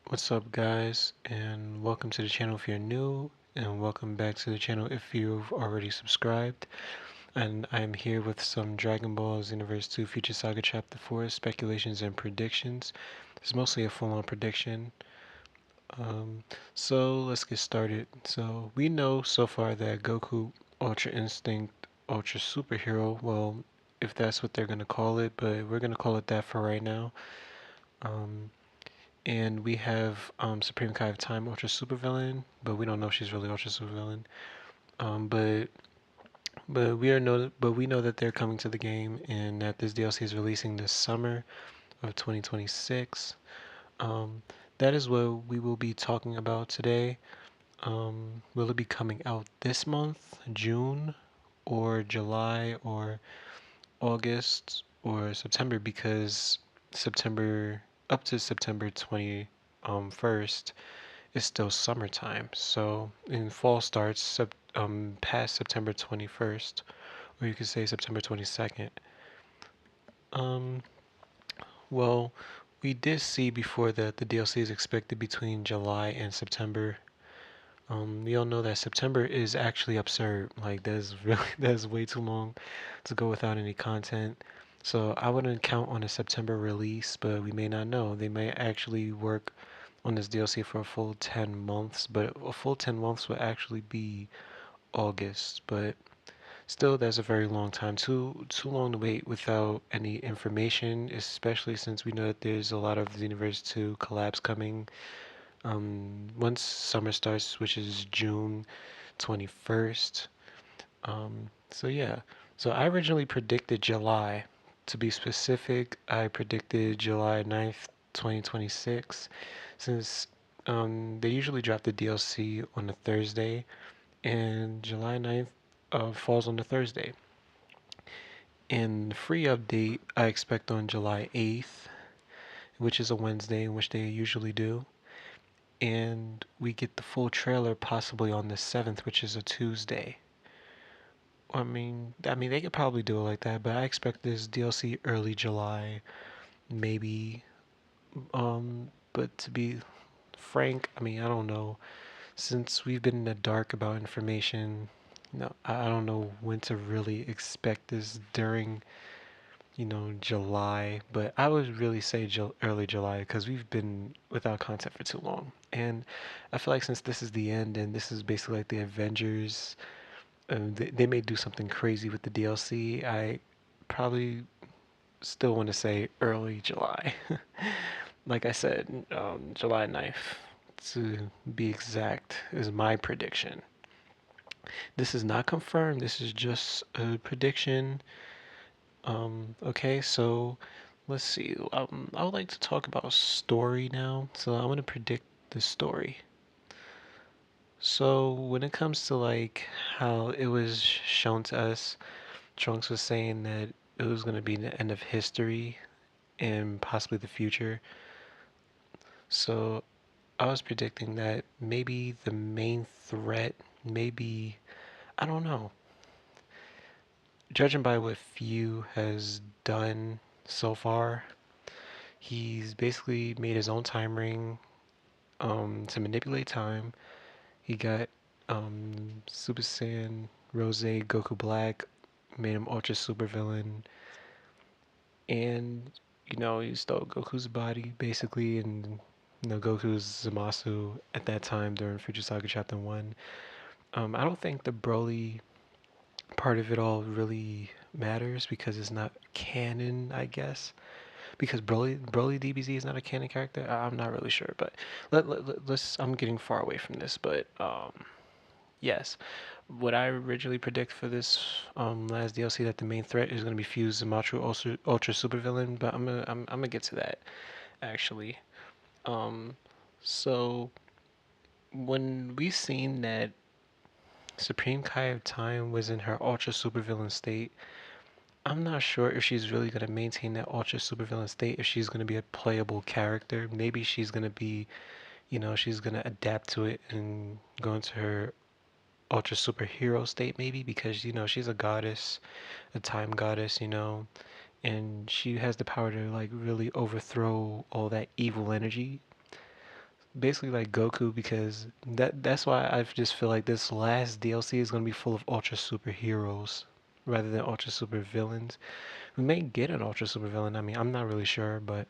What's up, guys, and welcome to the channel if you're new, and welcome back to the channel if you've already subscribed. And I'm here with some Dragon Ball Xenoverse 2 Future Saga Chapter 4 speculations and predictions. It's mostly a full-on prediction. Um, so let's get started. So we know so far that Goku Ultra Instinct Ultra Superhero, well, if that's what they're gonna call it, but we're gonna call it that for right now. Um, And we have Supreme Kai of Time, Ultra Supervillain, but we don't know if she's really Ultra Supervillain. Um, but but we know that they're coming to the game and that this DLC is releasing this summer of 2026. Um, that is what we will be talking about today. Will it be coming out this month, June, or July, or August, or September? Because September up to September 21st it's still summertime. So in fall starts past September 21st, or you could say September 22nd. Um, well, we did see before that the DLC is expected between July and September. We all know that September is actually absurd. Like that's way too long to go without any content. So I wouldn't count on a September release, but we may not know. They may actually work on this DLC for a full 10 months, but a full 10 months would actually be August. But still, that's a very long time. Too long to wait without any information, especially since we know that there's a lot of Xenoverse 2 collabs coming. Once summer starts, which is June 21st. So yeah. So I originally predicted July. To be specific, I predicted July 9th, 2026, since they usually drop the DLC on a Thursday, and July 9th falls on the Thursday. And the free update I expect on July 8th, which is a Wednesday, in which they usually do. And we get the full trailer possibly on the 7th, which is a Tuesday. I mean, they could probably do it like that, but I expect this DLC early July, maybe. But to be frank, I mean, I don't know. Since we've been in the dark about information, I don't know when to really expect this during, July. But I would really say early July because we've been without content for too long. And I feel like since this is the end and this is basically like the Avengers, they may do something crazy with the DLC. I probably still want to say early July. Like I said, July 9th, to be exact, is my prediction. This is not confirmed. This is just a prediction. Okay, so let's see. I would like to talk about story now. So I want to predict the story. So when it comes to like how it was shown to us, Trunks was saying that it was going to be the end of history and possibly the future. So I was predicting that maybe the main threat, maybe, I don't know. Judging by what Few has done so far, he's basically made his own time ring to manipulate time. He got Super Saiyan Rose Goku Black, made him Ultra Super Villain, and he stole Goku's body basically, and Goku's Zamasu at that time during Future Saga Chapter 1. I don't think the Broly part of it all really matters because it's not canon, I guess. Because Broly DBZ is not a canon character. I'm not really sure, but let's. I'm getting far away from this, but yes. What I originally predict for this last DLC that the main threat is going to be Fuse Zamasu Ultra Super Villain, but I'm gonna get to that actually. Um, so when we seen that Supreme Kai of Time was in her Ultra Supervillain state, I'm not sure if she's really going to maintain that Ultra Supervillain state, if she's going to be a playable character. Maybe she's going to be, she's going to adapt to it and go into her Ultra Superhero state, maybe, because, she's a goddess, a time goddess, and she has the power to, like, really overthrow all that evil energy. basically like Goku, because that's why I just feel like this last DLC is gonna be full of ultra superheroes rather than ultra super villains. We may get an ultra super villain. I mean, I'm not really sure, but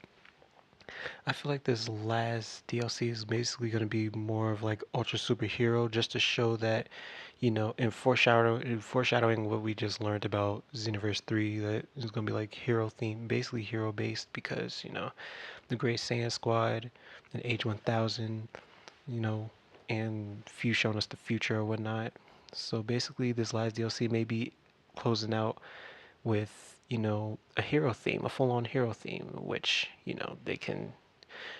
I feel like this last DLC is basically going to be more of like ultra superhero, just to show that, in foreshadowing what we just learned about Xenoverse 3, that it's going to be like hero themed, basically hero based, because the Great Saiyan Squad and Age 1000, you know, and few showing us the future or whatnot. So basically, this last DLC may be closing out with a hero theme, a full-on hero theme, which they can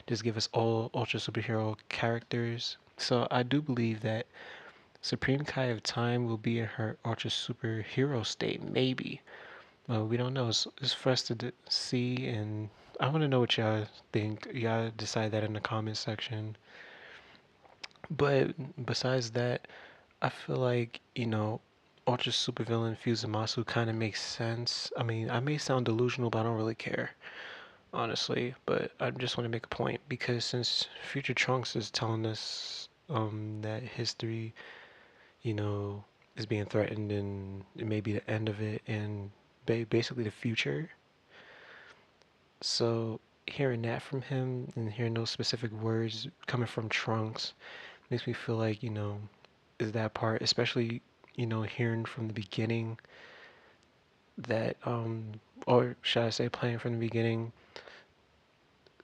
just give us all ultra superhero characters. So I do believe that Supreme Kai of Time will be in her ultra superhero state, maybe. We don't know. It's for us to see, and I want to know what y'all think. Y'all decide that in the comment section. But besides that, I feel like, ultra supervillain Fusamasu kind of makes sense. I mean, I may sound delusional, but I don't really care, honestly. But I just want to make a point, because since Future Trunks is telling us that history, you know, is being threatened, and it may be the end of it, and basically the future. So hearing that from him and hearing those specific words coming from Trunks makes me feel like, is that part, especially, hearing from the beginning that, or should I say, playing from the beginning,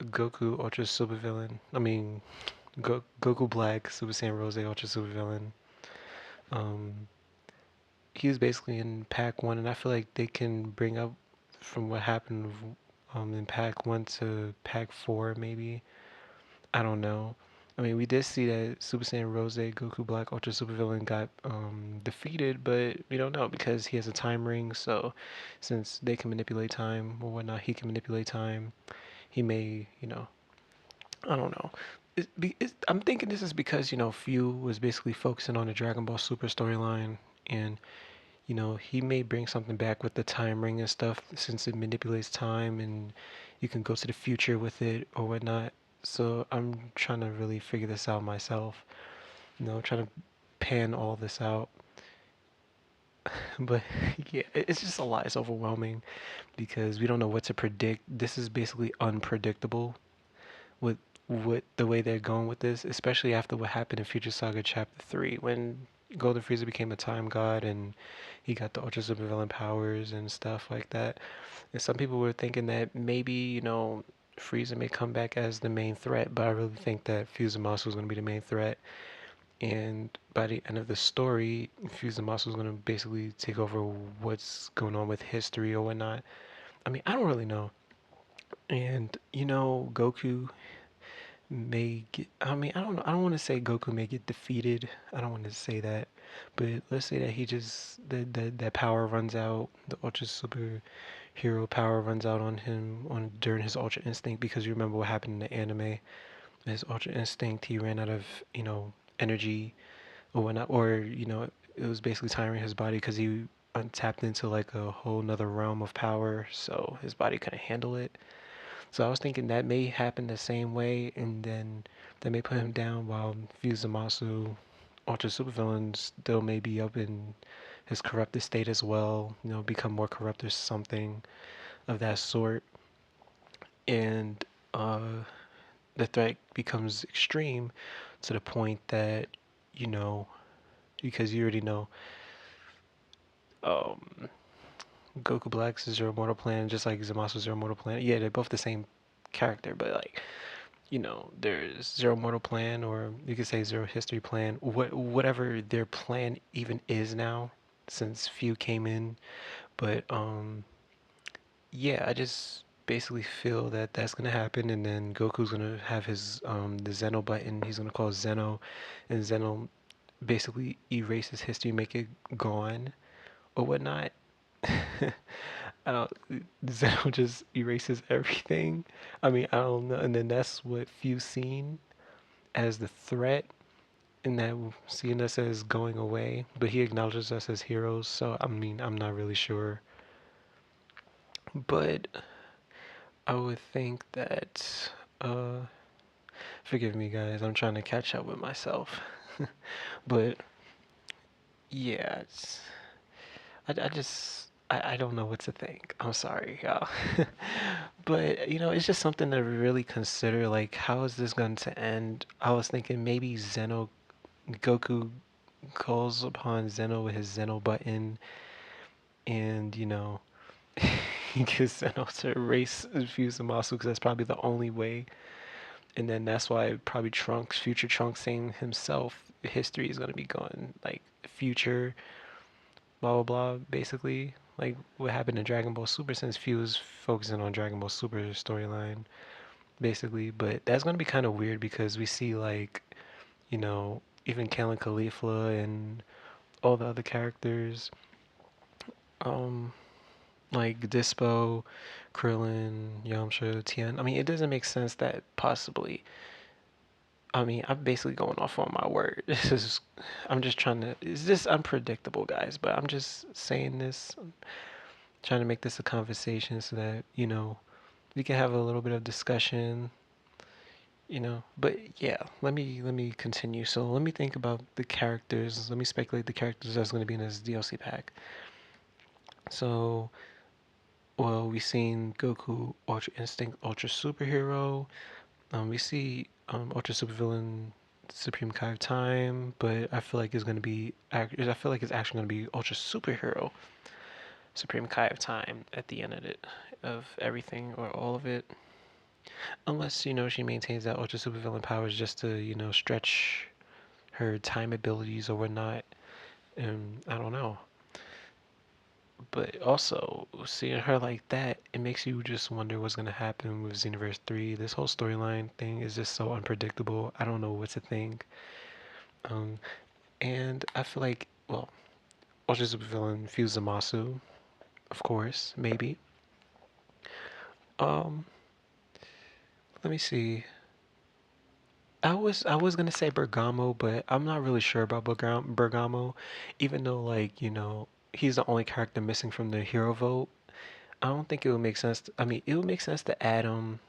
Goku Ultra Super Villain. I mean, Goku Black Super Saiyan Rose Ultra Super Villain. Um, he was basically in Pack One, and I feel like they can bring up from what happened in Pack One to Pack Four, maybe. I don't know. I mean, we did see that Super Saiyan Rose Goku Black Ultra Super Villain got defeated, but we don't know because he has a time ring. So, since they can manipulate time or whatnot, he can manipulate time. He may, I don't know. I'm thinking this is because Few was basically focusing on the Dragon Ball Super storyline, and he may bring something back with the time ring and stuff, since it manipulates time and you can go to the future with it or whatnot. So I'm trying to really figure this out myself, trying to pan all this out. But yeah, it's just a lot. It's overwhelming because we don't know what to predict. This is basically unpredictable with the way they're going with this, especially after what happened in Future Saga Chapter 3, when Golden Frieza became a time god and he got the Ultra Super Villain powers and stuff like that. And some people were thinking that maybe, Frieza may come back as the main threat, but I really think that Fusamasu was going to be the main threat. And by the end of the story, Fusamasu is going to basically take over what's going on with history or whatnot. I mean, I don't really know. And, Goku may get, I mean, I don't know. I don't want to say Goku may get defeated. I don't want to say that. But let's say that he just, that power runs out, the Ultra Super Hero power runs out on him during his Ultra Instinct, because you remember what happened in the anime. His Ultra Instinct, he ran out of, energy or whatnot, or, it was basically tiring his body because he tapped into like a whole nother realm of power, so his body couldn't handle it. So I was thinking that may happen the same way, and then they may put him down while Fusamasu, Ultra Supervillain, still may be up in his corrupted state as well, become more corrupt or something of that sort. And the threat becomes extreme to the point that, you know, because you already know, um, Goku Black's Zero Mortal Plan, just like Zamasu's Zero Mortal Plan. Yeah, they're both the same character, but like, there's Zero Mortal Plan, or you could say Zero History Plan, whatever their plan even is now, since Few came in. But yeah, I just basically feel that that's gonna happen, and then Goku's gonna have his the Zeno button. He's gonna call Zeno, and Zeno basically erases history, make it gone or whatnot. I don't. Zeno just erases everything. I mean, I don't know. And then that's what Few seen as the threat, and that seeing us as going away. But he acknowledges us as heroes. So I mean, I'm not really sure. But I would think that uh, Forgive me, guys. I'm trying to catch up with myself. But yeah, I don't know what to think. I'm sorry, y'all. But it's just something to really consider. Like, how is this going to end? I was thinking maybe Goku calls upon Zeno with his Zeno button, and he gets Zeno to erase Fuse the muscle because that's probably the only way. And then that's why probably Trunks, future Trunks, saying himself, history is gonna be going like future, blah blah blah. Basically, like what happened in Dragon Ball Super, since Fuse focusing on Dragon Ball Super storyline, basically. But that's gonna be kind of weird because we see like even Kalen Caulifla and all the other characters, um, like Dispo, Krillin, Yamcha, Tien. I mean, it doesn't make sense that possibly. I mean, I'm basically going off on my word. I'm just trying to, it's just unpredictable, guys, but I'm just saying this, I'm trying to make this a conversation so that, we can have a little bit of discussion, but yeah, let me continue. So let me think about the characters. Let me speculate the characters that's going to be in this DLC pack. So, well, we seen Goku, Ultra Instinct, Ultra Superhero. We see Ultra Supervillain Supreme Kai of Time, but I feel like it's gonna be. I feel like it's actually gonna be Ultra Superhero Supreme Kai of Time at the end of it, of everything or all of it, unless she maintains that Ultra Supervillain powers just to stretch her time abilities or whatnot. And I don't know. But also, seeing her like that, it makes you just wonder what's going to happen with Xenoverse 3. This whole storyline thing is just so unpredictable. I don't know what to think. Um, and I feel like, well, Ultra Super Villain Fuse Zamasu, of course, maybe. Um, Let me see. I was gonna say Bergamo, but I'm not really sure about Bergamo, even though like he's the only character missing from the hero vote. I don't think it would make sense. I mean, it would make sense to add him,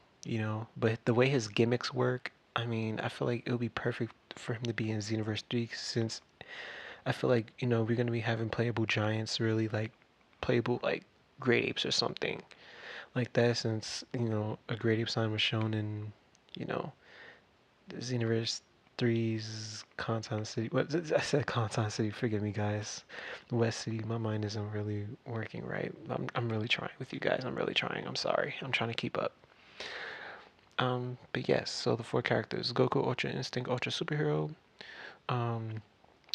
but the way his gimmicks work, I mean, I feel like it would be perfect for him to be in Xenoverse 3 since I feel like, we're going to be having playable giants, really like playable like great apes or something like that since, a great ape sign was shown in, you know, Xenoverse 3's Conton City. What I said Conton City, forgive me guys. West City, my mind isn't really working right. I'm really trying with you guys. I'm really trying. I'm sorry. I'm trying to keep up. But yes, so the four characters: Goku, Ultra Instinct, Ultra Superhero, um,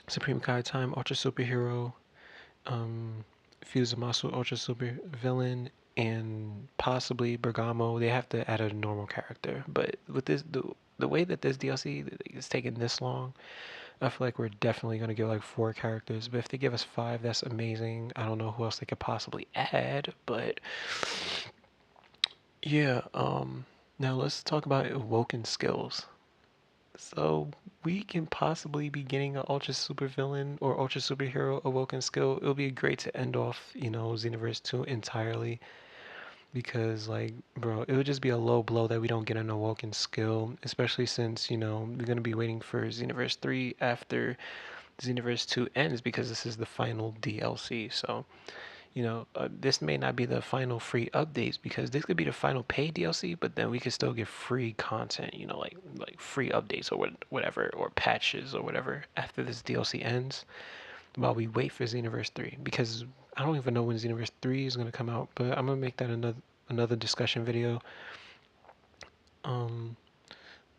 Supreme Kai Time, Ultra Superhero, um, Fuse Zamasu, Ultra Super Villain, and possibly Bergamo. They have to add a normal character, but with the way that this DLC is taking this long, I feel like we're definitely gonna get like four characters. But if they give us five, that's amazing. I don't know who else they could possibly add, but yeah. Now let's talk about awoken skills. So we can possibly be getting an ultra super villain or ultra superhero awoken skill. It would be great to end off, Xenoverse 2 entirely because like, bro, it would just be a low blow that we don't get an awoken skill, especially since, we're going to be waiting for Xenoverse 3 after Xenoverse 2 ends because this is the final DLC. So, this may not be the final free updates because this could be the final paid DLC, but then we could still get free content, like free updates or whatever, or patches or whatever after this DLC ends while we wait for Xenoverse 3 because I don't even know when Xenoverse 3 is going to come out, but I'm going to make that another discussion video. Um,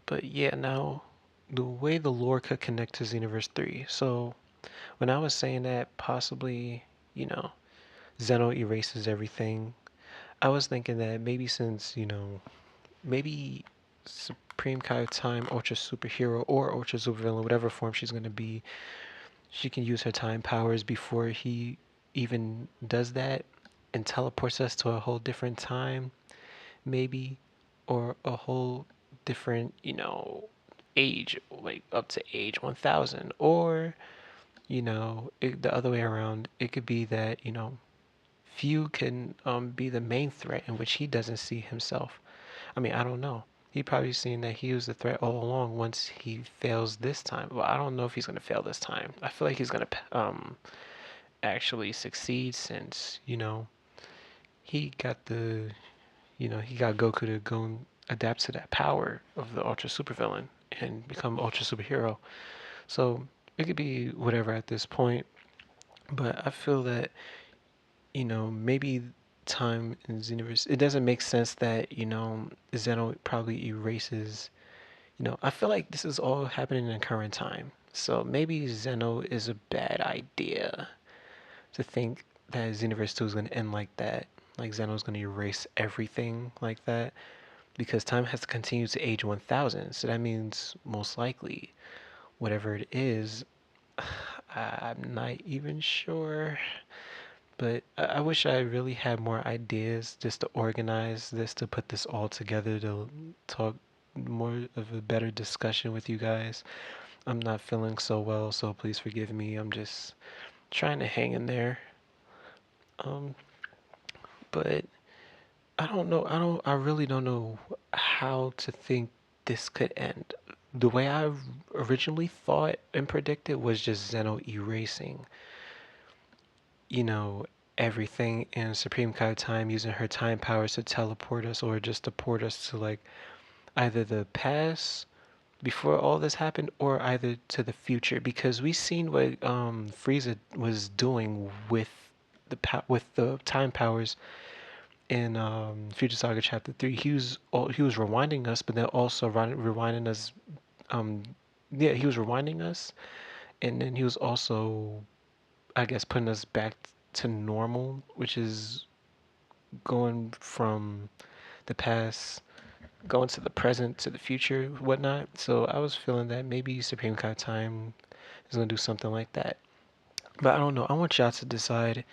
but yeah, now the way the lore could connect to Xenoverse 3. So when I was saying that possibly, you know, Zeno erases everything, I was thinking that maybe since, maybe Supreme Kai of Time, Ultra Superhero, or Ultra Supervillain, whatever form she's going to be, she can use her time powers before he even does that and teleports us to a whole different time, maybe, or a whole different, age, like up to age 1000, or, the other way around. It could be that, Few can be the main threat in which he doesn't see himself. I mean, I don't know. he probably seen that he was the threat all along once he fails this time. Well, I don't know if he's gonna fail this time. I feel like he's gonna actually succeed since, he got he got Goku to go and adapt to that power of the Ultra Supervillain and become Ultra Superhero. So it could be whatever at this point, but I feel that, maybe time in Xenoverse, it doesn't make sense that, Zeno probably erases, I feel like this is all happening in current time. So maybe Zeno is a bad idea to think that Xenoverse 2 is going to end like that. Like Zeno's going to erase everything like that because time has to continue to age 1000. So that means most likely whatever it is, I'm not even sure. But I wish I really had more ideas just to organize this, to put this all together, to talk more of a better discussion with you guys. I'm not feeling so well, so please forgive me. I'm just trying to hang in there. Um, but I don't know. I really don't know how to think this could end. The way I originally thought and predicted was just Zeno erasing, you know, everything in Supreme Kai time, using her time powers to teleport us or just to port us to like either the past before all this happened or either to the future, because we seen what Frieza was doing with with the time powers in Future Saga Chapter 3. He was rewinding us, but then also rewinding us. Um, yeah, he was rewinding us, and then he was also, I guess, putting us back to normal, which is going from the past, going to the present, to the future, whatnot. So I was feeling that maybe Supreme Kai Time is gonna do something like that. But I don't know. I want y'all to decide,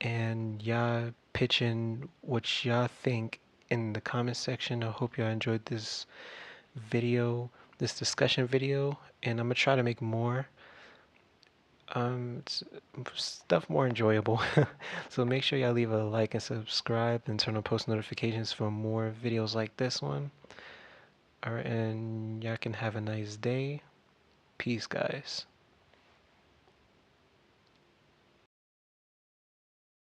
and y'all pitch in what y'all think in the comment section. I hope y'all enjoyed this video, this discussion video, and I'm gonna try to make more stuff more enjoyable. So make sure y'all leave a like and subscribe and turn on post notifications for more videos like this one. Alright, and y'all can have a nice day. Peace, guys.